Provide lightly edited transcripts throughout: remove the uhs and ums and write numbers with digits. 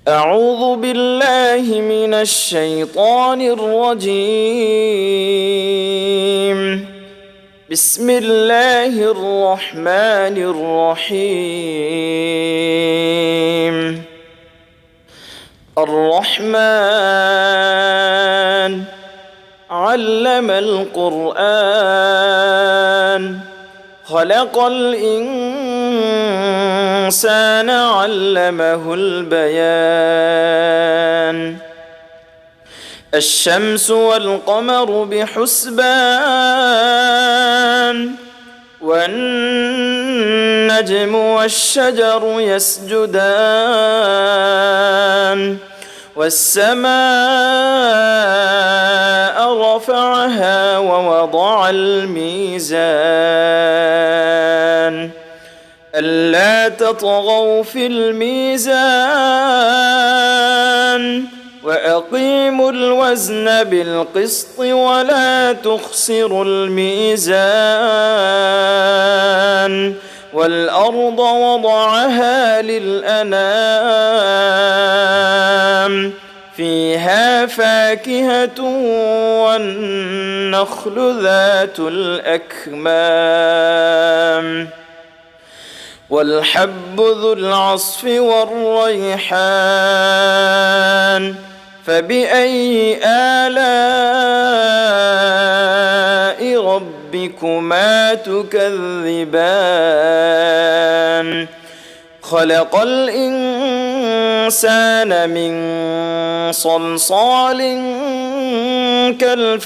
أعوذ بالله من الشيطان الرجيم. بسم الله الرحمن الرحيم. الرحمن علم القرآن خلق الإنسان علمه البيان. الشمس والقمر بحسبان والنجم والشجر يسجدان والسماء رفعها ووضع الميزان ألا تطغوا في الميزان وأقيموا الوزن بالقسط ولا تخسروا الميزان والأرض وضعها للأنام فيها فاكهة والنخل ذات الأكمام والحب ذو العصف والريحان فبأي آلاء ربكما تكذبان خلق الإنسان من صلصال كالفخار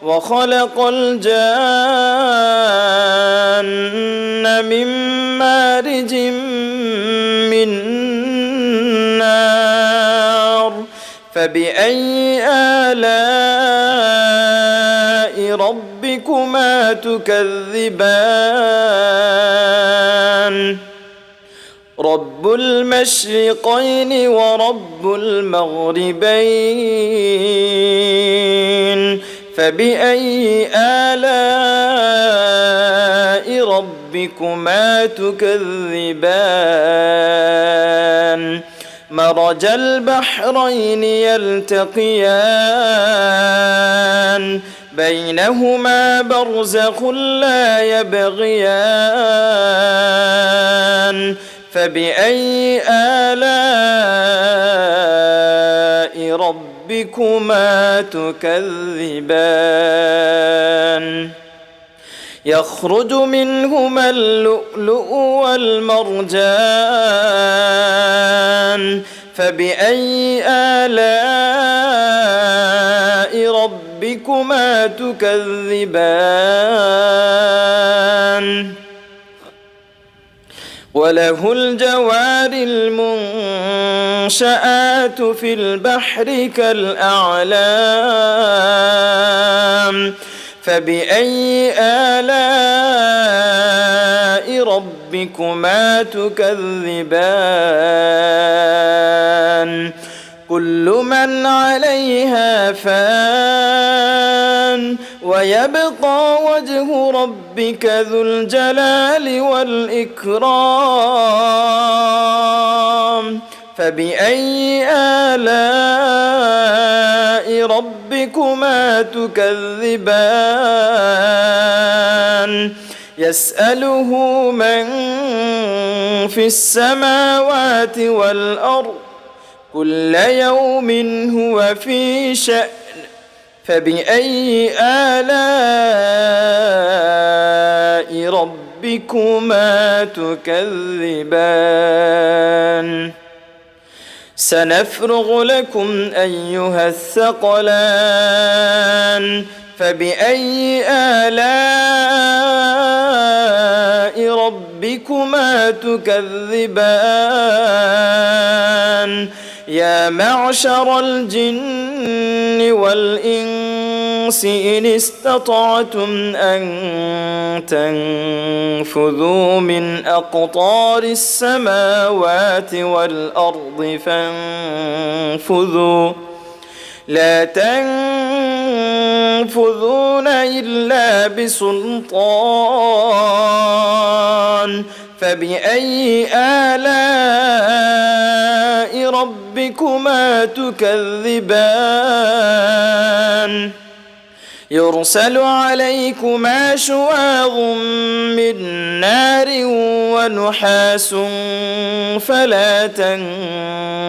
وخلق الجان من مارج من نار فبأي آلاء ربكما تكذبان رب المشرقين ورب المغربين فبأي آلاء ربكما تكذبان مرج البحرين يلتقيان بينهما برزخ لا يبغيان فبأي آلاء ربكما تكذبان يخرج منهما اللؤلؤ والمرجان فبأي آلاء ربكما تكذبان وله الجوار المنشآت في البحر كالأعلام فبأي آلاء ربكما تكذبان كل من عليها فان ويبقى وجه ربك ذو الجلال والإكرام فبأي آلاء ربكما تكذبان يسأله من في السماوات والأرض كل يوم هو في شأن فبأي آلاء ربكما تكذبان سنفرغ لكم أيها الثقلان فبأي آلاء ربكما تكذبان يا معشر الجن والإنس إن استطعتم أن تنفذوا من أقطار السماوات والأرض فانفذوا لا تنفذون إلا بسلطان فبأي آلاء ربكما تكذبان يرسل عليكما شواظ من نار ونحاس فلا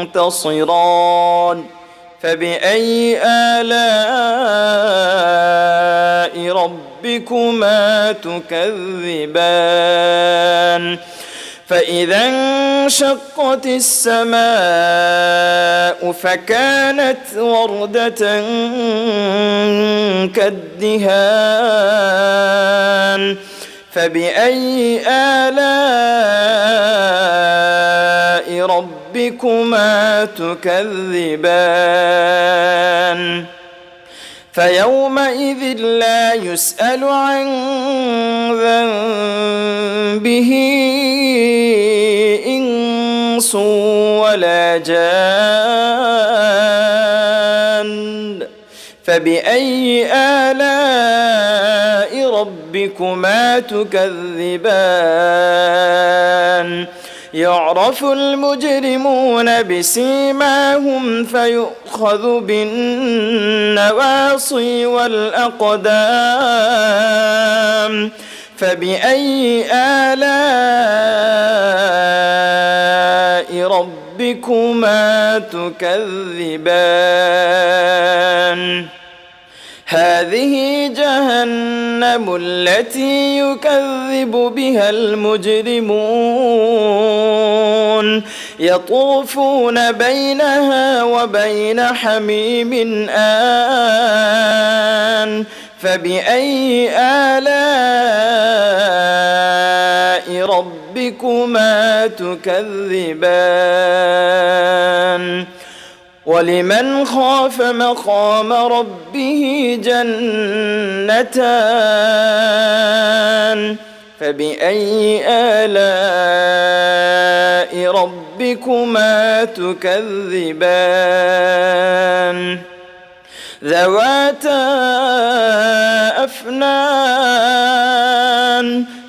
تنتصران فبأي آلاء ربكما تكذبان فإذا انشقت السماء فكانت وردة كالدهان فبأي آلاء ربكما تكذبان فيومئذ لا يسأل عن ذنبه إنس ولا جان فبأي آلاء ربكما تكذبان يعرف المجرمون بسيماهم فيؤخذ بالنواصي والأقدام فبأي آلاء ربكما تكذبان هذه جهنم التي يكذب بها المجرمون يطوفون بينها وبين حميم آن فبأي آلاء ربكما تكذبان ولمن خاف مقام ربه جنتان فبأي آلاء ربكما تكذبان ذواتا أفنان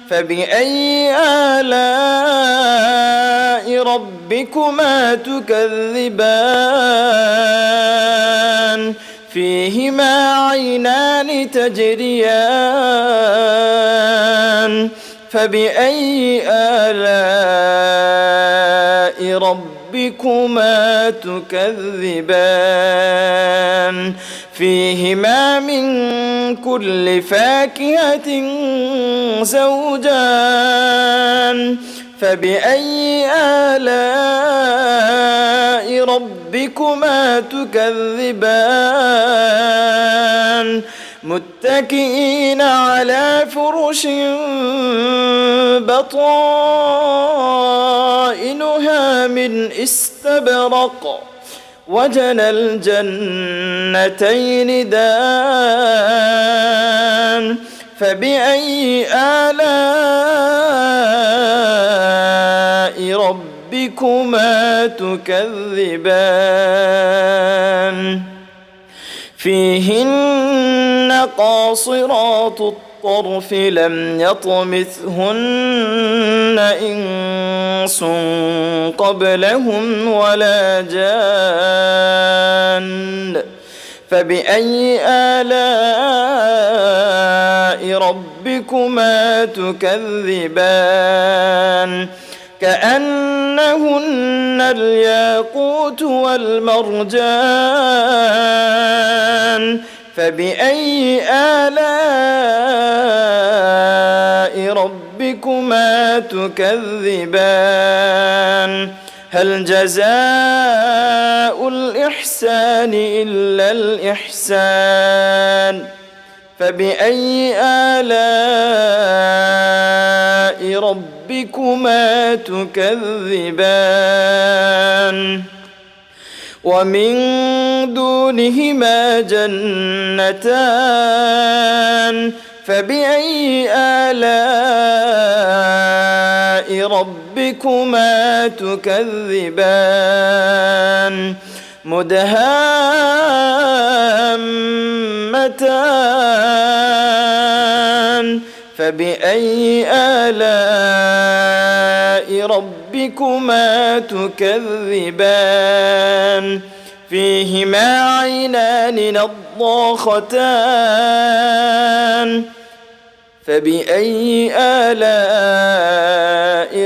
فبأي آلاء ربكما تكذبان فيهما عينان تجريان فبأي آلاء ربكما تكذبان فيهما من كل فاكهة زوجان فبأي آلاء ربكما تكذبان متكئين على فرش بطائنها من استبرق وجنى الجنتين دان فبأي آلاء ربكما تكذبان فيهن قاصرات الطرف لم يطمثهن إنس قبلهم ولا جان فبأي آلاء ربكما تكذبان كأنهن الياقوت والمرجان فبأي آلاء ربكما تكذبان هل جزاء الإحسان إلا الإحسان فبأي آلاء ربكما تكذبان ومن دونهما جنتان فبأي آلاء ربكما تكذبان مدهامتان فبأي آلاء ربكما تكذبان فيهما عينان نضاختان فبأي آلاء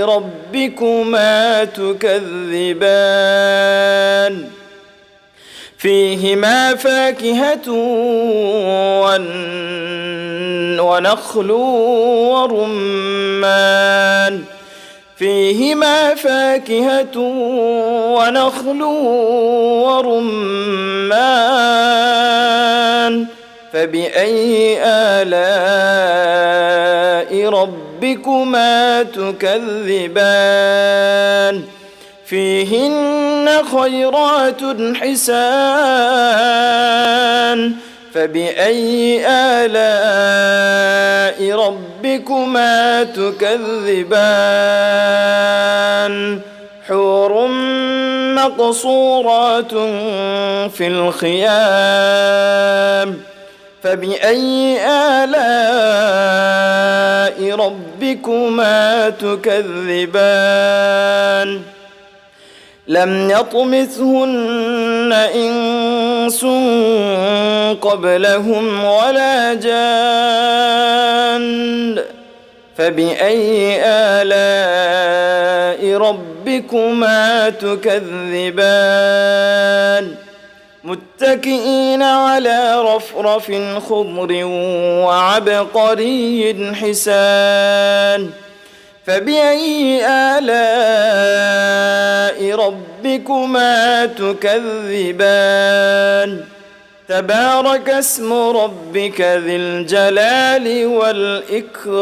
ربكما تكذبان فيهما فاكهة ونخل ورمان فيهما فاكهة ونخل ورمان فبأي آلاء ربكما تكذبان فيهن خيرات حسان فبأي آلاء ربكما تكذبان حور مقصورات في الخيام فبأي آلاء ربكما تكذبان لم يطمثهن إنس قبلهم ولا جان فبأي آلاء ربكما تكذبان متكئين على رفرف خضر وعبقري حسان فبأي آلاء ربكما تكذبان تبارك اسم ربك ذي الجلال والإكرام